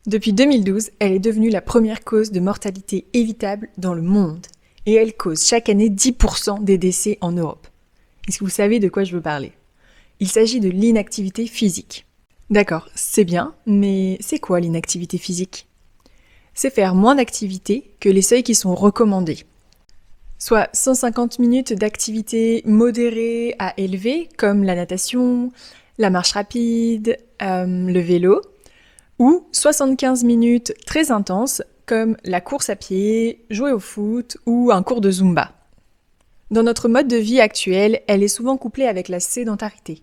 Depuis 2012, elle est devenue la première cause de mortalité évitable dans le monde. Et elle cause chaque année 10% des décès en Europe. Est-ce que vous savez de quoi je veux parler? Il s'agit de l'inactivité physique. D'accord, c'est bien, mais c'est quoi l'inactivité physique? C'est faire moins d'activité que les seuils qui sont recommandés. Soit 150 minutes d'activité modérée à élevée, comme la natation, la marche rapide, le vélo, ou 75 minutes très intenses, comme la course à pied, jouer au foot ou un cours de Zumba. Dans notre mode de vie actuel, elle est souvent couplée avec la sédentarité,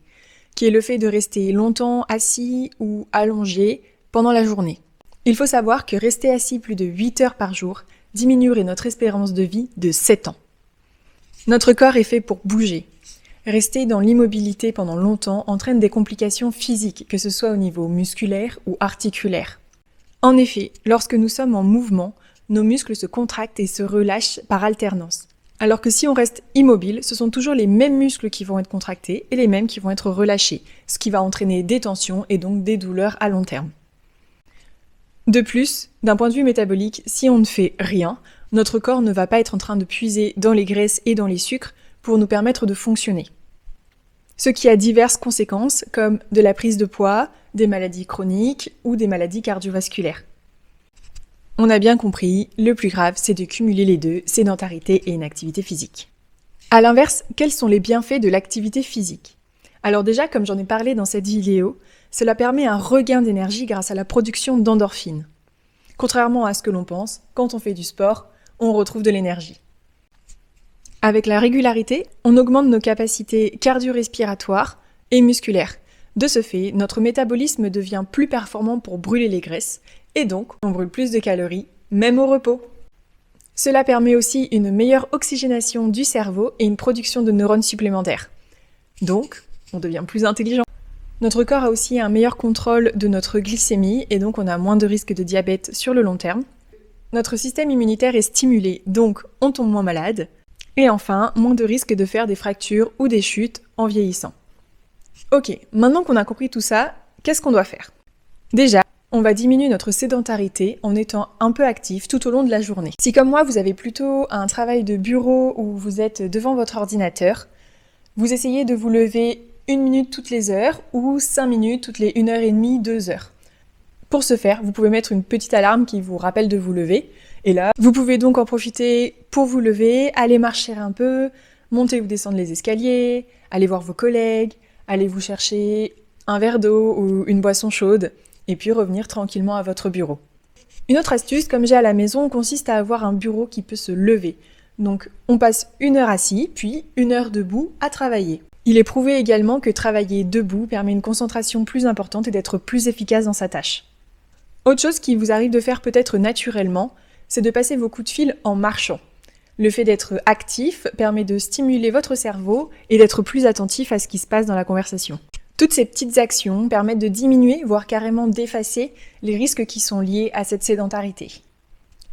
qui est le fait de rester longtemps assis ou allongé pendant la journée. Il faut savoir que rester assis plus de 8 heures par jour diminuerait notre espérance de vie de 7 ans. Notre corps est fait pour bouger. Rester dans l'immobilité pendant longtemps entraîne des complications physiques, que ce soit au niveau musculaire ou articulaire. En effet, lorsque nous sommes en mouvement, nos muscles se contractent et se relâchent par alternance. Alors que si on reste immobile, ce sont toujours les mêmes muscles qui vont être contractés et les mêmes qui vont être relâchés, ce qui va entraîner des tensions et donc des douleurs à long terme. De plus, d'un point de vue métabolique, si on ne fait rien, notre corps ne va pas être en train de puiser dans les graisses et dans les sucres pour nous permettre de fonctionner. Ce qui a diverses conséquences, comme de la prise de poids, des maladies chroniques ou des maladies cardiovasculaires. On a bien compris, le plus grave, c'est de cumuler les deux, sédentarité et inactivité physique. À l'inverse, quels sont les bienfaits de l'activité physique? Alors déjà, comme j'en ai parlé dans cette vidéo, cela permet un regain d'énergie grâce à la production d'endorphines. Contrairement à ce que l'on pense, quand on fait du sport, on retrouve de l'énergie. Avec la régularité, on augmente nos capacités cardio-respiratoires et musculaires. De ce fait, notre métabolisme devient plus performant pour brûler les graisses, et donc on brûle plus de calories, même au repos. Cela permet aussi une meilleure oxygénation du cerveau et une production de neurones supplémentaires. Donc, on devient plus intelligent. Notre corps a aussi un meilleur contrôle de notre glycémie, et donc on a moins de risques de diabète sur le long terme. Notre système immunitaire est stimulé, donc on tombe moins malade. Et enfin, moins de risques de faire des fractures ou des chutes en vieillissant. Ok, maintenant qu'on a compris tout ça, qu'est-ce qu'on doit faire? Déjà, on va diminuer notre sédentarité en étant un peu actif tout au long de la journée. Si comme moi, vous avez plutôt un travail de bureau où vous êtes devant votre ordinateur, vous essayez de vous lever 1 minute toutes les heures ou 5 minutes toutes les 1h30, 2 heures. Pour ce faire, vous pouvez mettre une petite alarme qui vous rappelle de vous lever. Et là, vous pouvez donc en profiter pour vous lever, aller marcher un peu, monter ou descendre les escaliers, aller voir vos collègues, aller vous chercher un verre d'eau ou une boisson chaude, et puis revenir tranquillement à votre bureau. Une autre astuce, comme j'ai à la maison, consiste à avoir un bureau qui peut se lever. Donc on passe 1 heure assis, puis 1 heure debout à travailler. Il est prouvé également que travailler debout permet une concentration plus importante et d'être plus efficace dans sa tâche. Autre chose qui vous arrive de faire peut-être naturellement, c'est de passer vos coups de fil en marchant. Le fait d'être actif permet de stimuler votre cerveau et d'être plus attentif à ce qui se passe dans la conversation. Toutes ces petites actions permettent de diminuer, voire carrément d'effacer, les risques qui sont liés à cette sédentarité.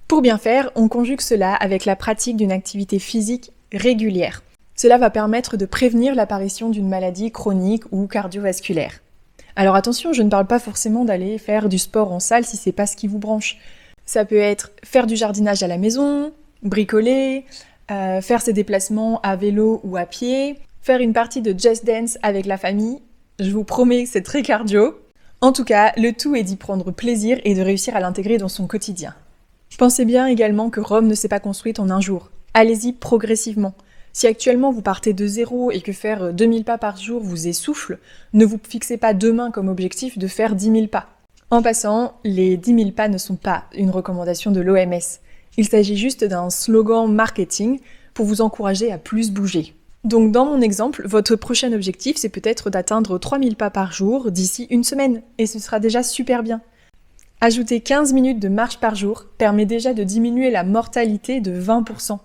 Pour bien faire, on conjugue cela avec la pratique d'une activité physique régulière. Cela va permettre de prévenir l'apparition d'une maladie chronique ou cardiovasculaire. Alors attention, je ne parle pas forcément d'aller faire du sport en salle si c'est pas ce qui vous branche. Ça peut être faire du jardinage à la maison, bricoler, faire ses déplacements à vélo ou à pied, faire une partie de Just Dance avec la famille. Je vous promets que c'est très cardio. En tout cas, le tout est d'y prendre plaisir et de réussir à l'intégrer dans son quotidien. Pensez bien également que Rome ne s'est pas construite en un jour. Allez-y progressivement. Si actuellement vous partez de zéro et que faire 2000 pas par jour vous essouffle, ne vous fixez pas demain comme objectif de faire 10 000 pas. En passant, les 10 000 pas ne sont pas une recommandation de l'OMS. Il s'agit juste d'un slogan marketing pour vous encourager à plus bouger. Donc dans mon exemple, votre prochain objectif, c'est peut-être d'atteindre 3000 pas par jour d'ici 1 semaine, et ce sera déjà super bien. Ajouter 15 minutes de marche par jour permet déjà de diminuer la mortalité de 20%.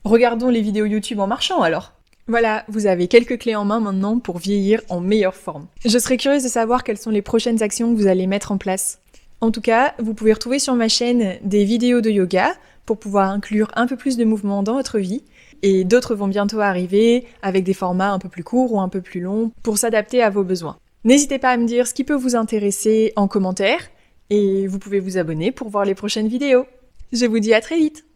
Regardons les vidéos YouTube en marchant alors. Voilà, vous avez quelques clés en main maintenant pour vieillir en meilleure forme. Je serais curieuse de savoir quelles sont les prochaines actions que vous allez mettre en place. En tout cas, vous pouvez retrouver sur ma chaîne des vidéos de yoga pour pouvoir inclure un peu plus de mouvement dans votre vie. Et d'autres vont bientôt arriver avec des formats un peu plus courts ou un peu plus longs pour s'adapter à vos besoins. N'hésitez pas à me dire ce qui peut vous intéresser en commentaire. Et vous pouvez vous abonner pour voir les prochaines vidéos. Je vous dis à très vite!